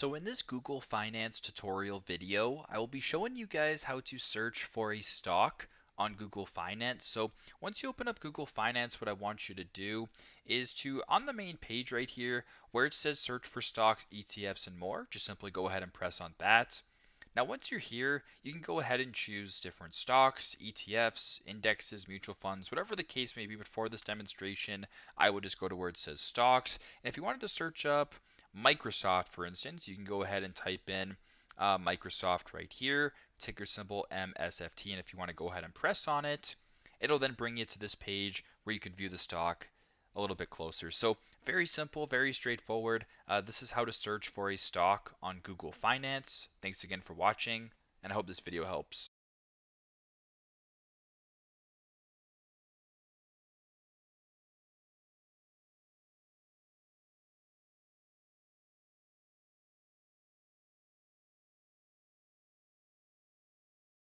So in this Google Finance tutorial video, I will be showing you guys how to search for a stock on Google Finance. So once you open up Google Finance, what I want you to do is on the main page right here, where it says search for stocks, ETFs, and more, just simply go ahead and press on that. Now, once you're here, you can go ahead and choose different stocks, ETFs, indexes, mutual funds, whatever the case may be. But for this demonstration, I would just go to where it says stocks. And if you wanted to search up Microsoft, for instance, you can go ahead and type in Microsoft right here, ticker symbol MSFT. And if you want to go ahead and press on it, it'll then bring you to this page where you can view the stock a little bit closer. So very simple, very straightforward. This is how to search for a stock on Google Finance. Thanks again for watching, and I hope this video helps.